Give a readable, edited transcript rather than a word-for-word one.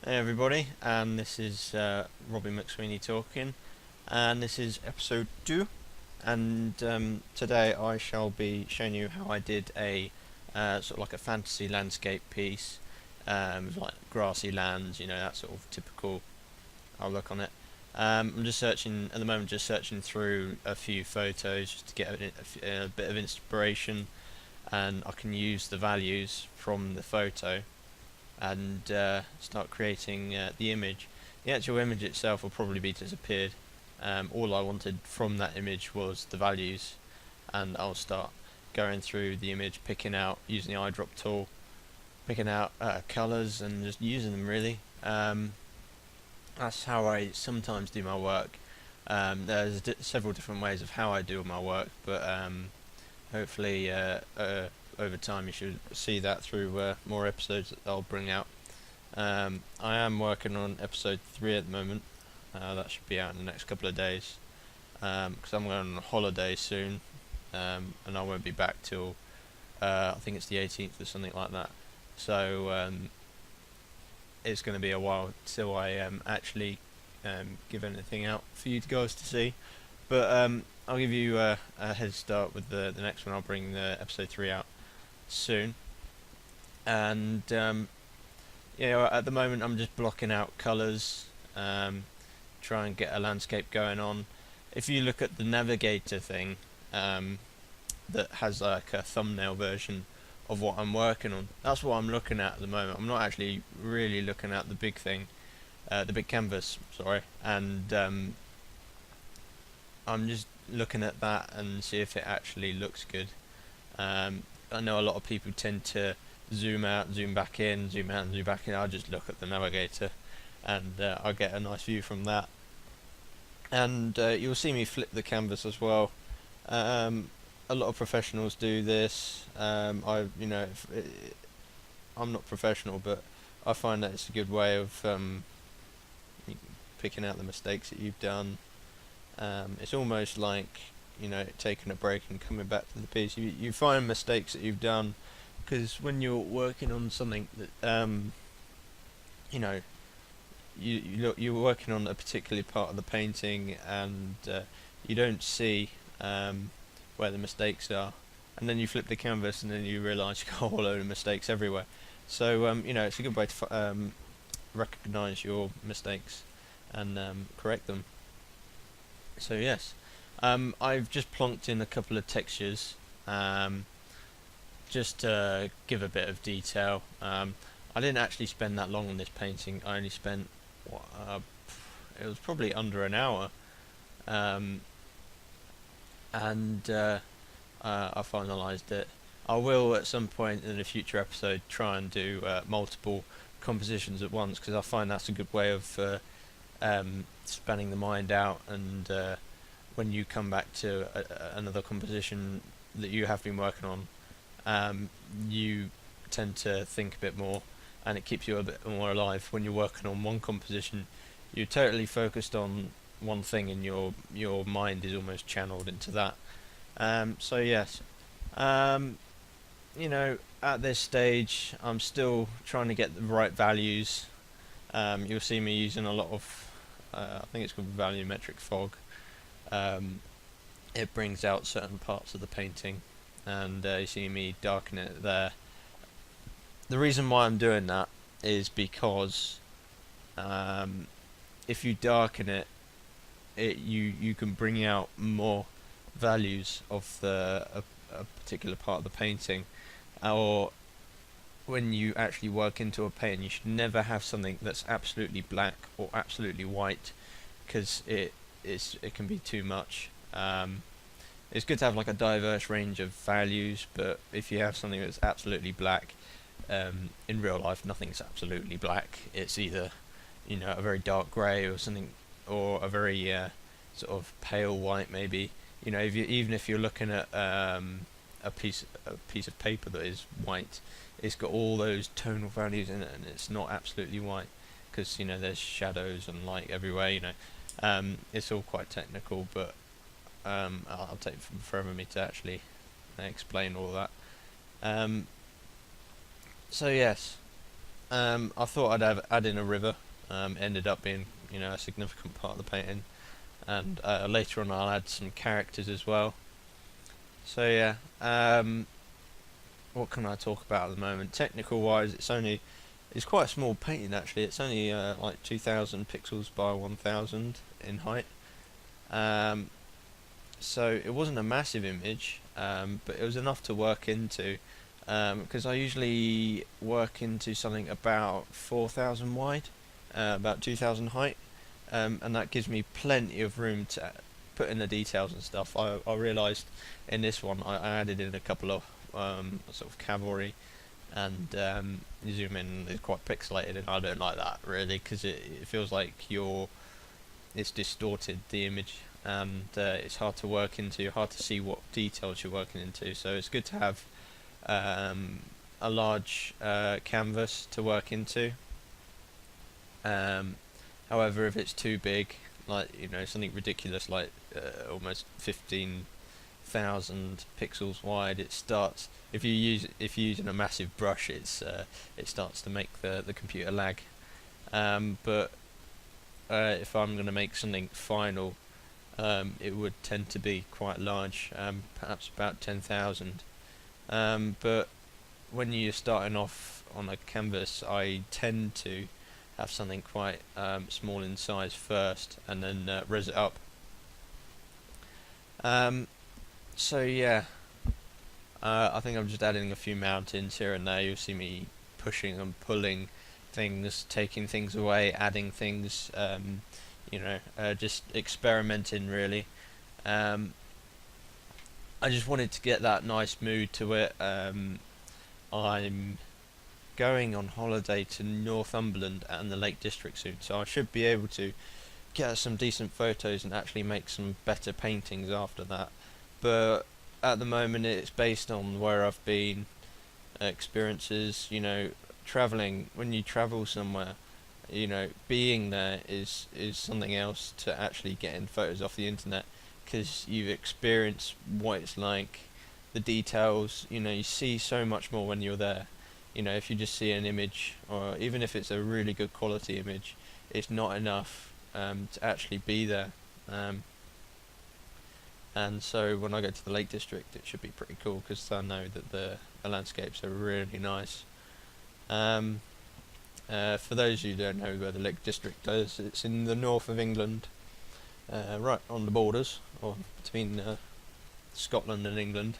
Hey everybody, and this is Robbie Mcsweeney talking, and this is episode 2, and today I shall be showing you how I did a sort of like a fantasy landscape piece, with like grassy lands, that sort of typical outlook on it. I'm just searching at the moment, just searching through a few photos just to get a bit of inspiration, and I can use the values from the photo and start creating the image. The actual image itself will probably be disappeared. All I wanted from that image was the values, and I'll start going through the image, picking out, using the eyedrop tool, picking out colours and just using them really. That's how I sometimes do my work. There's several different ways of how I do my work, but hopefully over time you should see that through more episodes that I'll bring out. I am working on episode 3 at the moment. That should be out in the next couple of days, because I'm going on holiday soon, and I won't be back till I think it's the 18th or something like that. So it's going to be a while till I actually give anything out for you guys to see. But I'll give you a head start with the next one. I'll bring the episode 3 out soon, and at the moment I'm just blocking out colours, try and get a landscape going on. If you look at the navigator thing, that has like a thumbnail version of what I'm working on, that's what I'm looking at the moment. I'm not actually really looking at the big thing, the big canvas, sorry, and I'm just looking at that and see if it actually looks good. I know a lot of people tend to zoom out, zoom back in, zoom out and zoom back in. I just look at the navigator and I get a nice view from that. And you'll see me flip the canvas as well. A lot of professionals do this. I'm not professional, but I find that it's a good way of picking out the mistakes that you've done. It's almost like taking a break and coming back to the piece. You find mistakes that you've done, because when you're working on something that you're working on a particular part of the painting, and you don't see where the mistakes are, and then you flip the canvas and then you realise you've got a whole load of mistakes everywhere. So it's a good way to recognise your mistakes and correct them. So yes, I've just plonked in a couple of textures, just to give a bit of detail. I didn't actually spend that long on this painting. I only spent it was probably under an hour, and I finalised it. I will at some point in a future episode try and do multiple compositions at once, because I find that's a good way of spanning the mind out, and when you come back to another composition that you have been working on, you tend to think a bit more, and it keeps you a bit more alive. When you're working on one composition, you're totally focused on one thing, and your mind is almost channeled into that. So yes, at this stage I'm still trying to get the right values. You'll see me using a lot of I think it's called volumetric fog. It brings out certain parts of the painting, and you see me darken it there. The reason why I'm doing that is because if you darken it, you can bring out more values of a particular part of the painting. Or when you actually work into a painting, you should never have something that's absolutely black or absolutely white, because it can be too much. It's good to have like a diverse range of values, but if you have something that's absolutely black, in real life nothing's absolutely black. It's either a very dark grey or something, or a very sort of pale white maybe. Even if you're looking at a piece of paper that is white, it's got all those tonal values in it, and it's not absolutely white, because there's shadows and light everywhere. It's all quite technical, but I'll take forever me to actually explain all that. So yes, I thought add in a river. Ended up being, a significant part of the painting, and later on I'll add some characters as well. So yeah, what can I talk about at the moment? Technical wise, it's quite a small painting actually. It's only like 2,000 pixels by 1,000 in height. Um, so it wasn't a massive image, but it was enough to work into. Because I usually work into something about 4,000 wide, about 2,000 height, and that gives me plenty of room to put in the details and stuff. I realised in this one I added in a couple of sort of cavalry, and you zoom in, it's quite pixelated, and I don't like that really, because it feels like it's distorted the image, and it's hard to work into, hard to see what details you're working into. So it's good to have a large canvas to work into. However, if it's too big, like something ridiculous like almost 15,000 pixels wide, it starts. If you're using a massive brush, it starts to make the computer lag. But if I'm going to make something final, it would tend to be quite large, perhaps about 10,000. But when you're starting off on a canvas, I tend to have something quite small in size first, and then res it up. So yeah, I think I'm just adding a few mountains here and there. You'll see me pushing and pulling things, taking things away, adding things, just experimenting really. I just wanted to get that nice mood to it. I'm going on holiday to Northumberland and the Lake District soon, so I should be able to get some decent photos and actually make some better paintings after that. But at the moment it's based on where I've been, experiences, travelling. When you travel somewhere, being there is something else to actually getting photos off the internet, because you've experienced what it's like, the details. You see so much more when you're there. If you just see an image, or even if it's a really good quality image, it's not enough to actually be there. And so when I go to the Lake District, it should be pretty cool, because I know that the landscapes are really nice. For those of you who don't know where the Lake District is, it's in the north of England, right on the borders, or between Scotland and England.